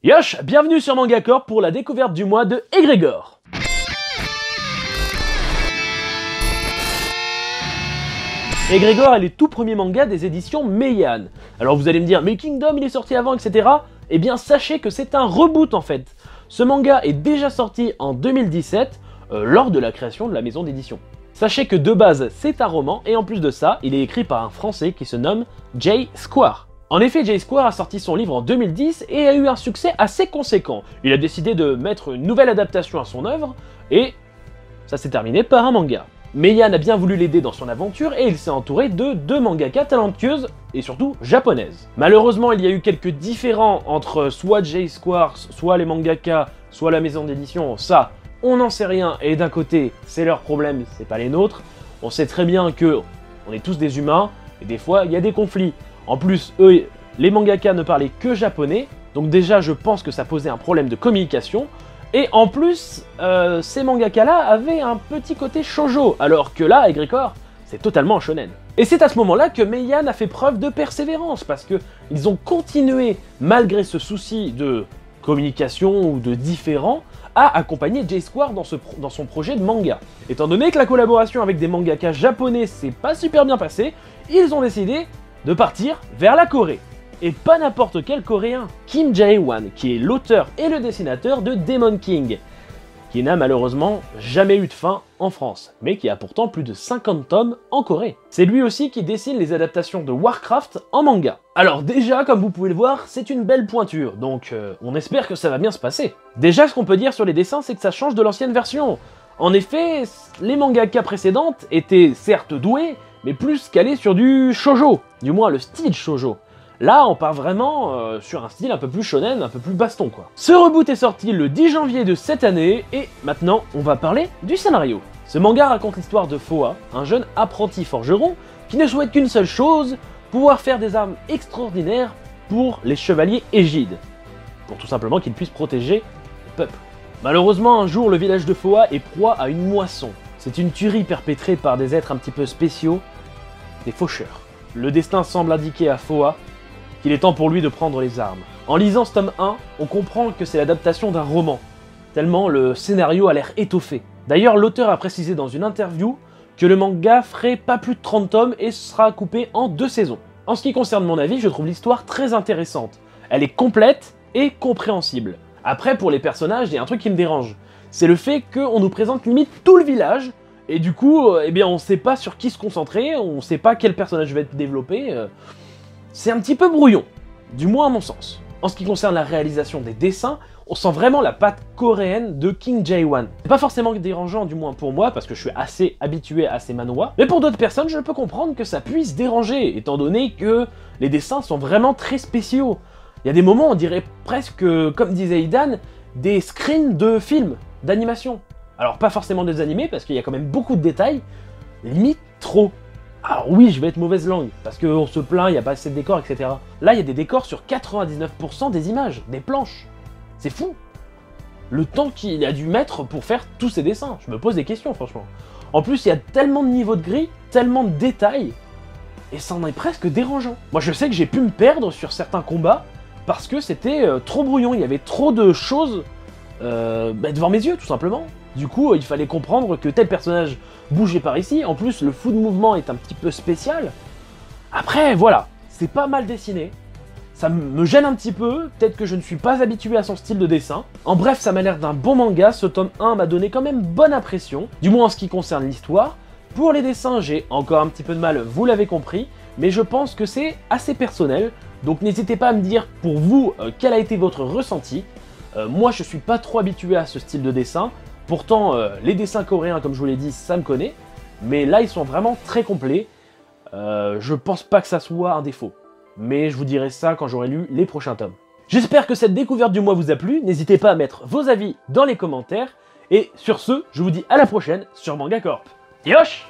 Yosh, bienvenue sur Manga Corp pour la découverte du mois de Egregor. Egregor est le tout premier manga des éditions Meian. Alors vous allez me dire, mais Kingdom il est sorti avant, etc. Eh bien sachez que c'est un reboot en fait. Ce manga est déjà sorti en 2017, lors de la création de la maison d'édition. Sachez que de base c'est un roman, et en plus de ça, il est écrit par un Français qui se nomme Jay Square. En effet, Jay Square a sorti son livre en 2010 et a eu un succès assez conséquent. Il a décidé de mettre une nouvelle adaptation à son œuvre, et ça s'est terminé par un manga. Meian a bien voulu l'aider dans son aventure et il s'est entouré de deux mangakas talentueuses et surtout japonaises. Malheureusement, il y a eu quelques différends entre soit Jay Square, soit les mangakas, soit la maison d'édition. Ça, on n'en sait rien et d'un côté, c'est leur problème, c'est pas les nôtres. On sait très bien que on est tous des humains et des fois, il y a des conflits. En plus, eux, les mangakas ne parlaient que japonais, donc déjà, je pense que ça posait un problème de communication. Et en plus, ces mangakas-là avaient un petit côté shoujo, alors que là, Egregor, c'est totalement un shonen. Et c'est à ce moment-là que Meian a fait preuve de persévérance, parce qu'ils ont continué, malgré ce souci de communication ou de différends, à accompagner Jay Square dans son projet de manga. Étant donné que la collaboration avec des mangakas japonais s'est pas super bien passée, ils ont décidé de partir vers la Corée. Et pas n'importe quel coréen, Kim Jae-won, qui est l'auteur et le dessinateur de Demon King, qui n'a malheureusement jamais eu de fin en France, mais qui a pourtant plus de 50 tomes en Corée. C'est lui aussi qui dessine les adaptations de Warcraft en manga. Alors déjà, comme vous pouvez le voir, c'est une belle pointure, donc on espère que ça va bien se passer. Déjà, ce qu'on peut dire sur les dessins, c'est que ça change de l'ancienne version. En effet, les mangakas précédentes étaient certes douées, mais plus calées sur du shoujo, du moins le style shoujo. Là, on part vraiment sur un style un peu plus shonen, un peu plus baston quoi. Ce reboot est sorti le 10 janvier de cette année, et maintenant, on va parler du scénario. Ce manga raconte l'histoire de Foa, un jeune apprenti forgeron qui ne souhaite qu'une seule chose, pouvoir faire des armes extraordinaires pour les chevaliers égides, pour tout simplement qu'ils puissent protéger le peuple. Malheureusement, un jour, le village de Foa est proie à une moisson. C'est une tuerie perpétrée par des êtres un petit peu spéciaux, des faucheurs. Le destin semble indiquer à Foa qu'il est temps pour lui de prendre les armes. En lisant ce tome 1, on comprend que c'est l'adaptation d'un roman, tellement le scénario a l'air étoffé. D'ailleurs, l'auteur a précisé dans une interview que le manga ferait pas plus de 30 tomes et sera coupé en 2 saisons. En ce qui concerne mon avis, je trouve l'histoire très intéressante. Elle est complète et compréhensible. Après, pour les personnages, il y a un truc qui me dérange. C'est le fait qu'on nous présente limite tout le village, et du coup, eh bien, on sait pas sur qui se concentrer, on sait pas quel personnage va être développé. C'est un petit peu brouillon, du moins à mon sens. En ce qui concerne la réalisation des dessins, on sent vraiment la patte coréenne de Kim Jae-won. C'est pas forcément dérangeant, du moins pour moi, parce que je suis assez habitué à ces manhwas, mais pour d'autres personnes, je peux comprendre que ça puisse déranger, étant donné que les dessins sont vraiment très spéciaux. Il y a des moments, on dirait presque, comme disait Idan, des screens de films, d'animation. Alors pas forcément des animés, parce qu'il y a quand même beaucoup de détails, limite trop. Alors oui, je vais être mauvaise langue, parce qu'on se plaint, il n'y a pas assez de décors, etc. Là, il y a des décors sur 99% des images, des planches. C'est fou. Le temps qu'il a dû mettre pour faire tous ces dessins, je me pose des questions, franchement. En plus, il y a tellement de niveaux de gris, tellement de détails, et ça en est presque dérangeant. Moi, je sais que j'ai pu me perdre sur certains combats, parce que c'était trop brouillon, il y avait trop de choses devant mes yeux, tout simplement. Du coup, il fallait comprendre que tel personnage bougeait par ici. En plus, le flou de mouvement est un petit peu spécial. Après, voilà, c'est pas mal dessiné. Ça me gêne un petit peu. Peut-être que je ne suis pas habitué à son style de dessin. En bref, ça m'a l'air d'un bon manga. Ce tome 1 m'a donné quand même bonne impression. Du moins en ce qui concerne l'histoire. Pour les dessins, j'ai encore un petit peu de mal, vous l'avez compris. Mais je pense que c'est assez personnel. Donc n'hésitez pas à me dire, pour vous, quel a été votre ressenti. Moi, je suis pas trop habitué à ce style de dessin. Pourtant, les dessins coréens, comme je vous l'ai dit, ça me connaît. Mais là, ils sont vraiment très complets. Je pense pas que ça soit un défaut. Mais je vous dirai ça quand j'aurai lu les prochains tomes. J'espère que cette découverte du mois vous a plu. N'hésitez pas à mettre vos avis dans les commentaires. Et sur ce, je vous dis à la prochaine sur Manga Corp. Yosh!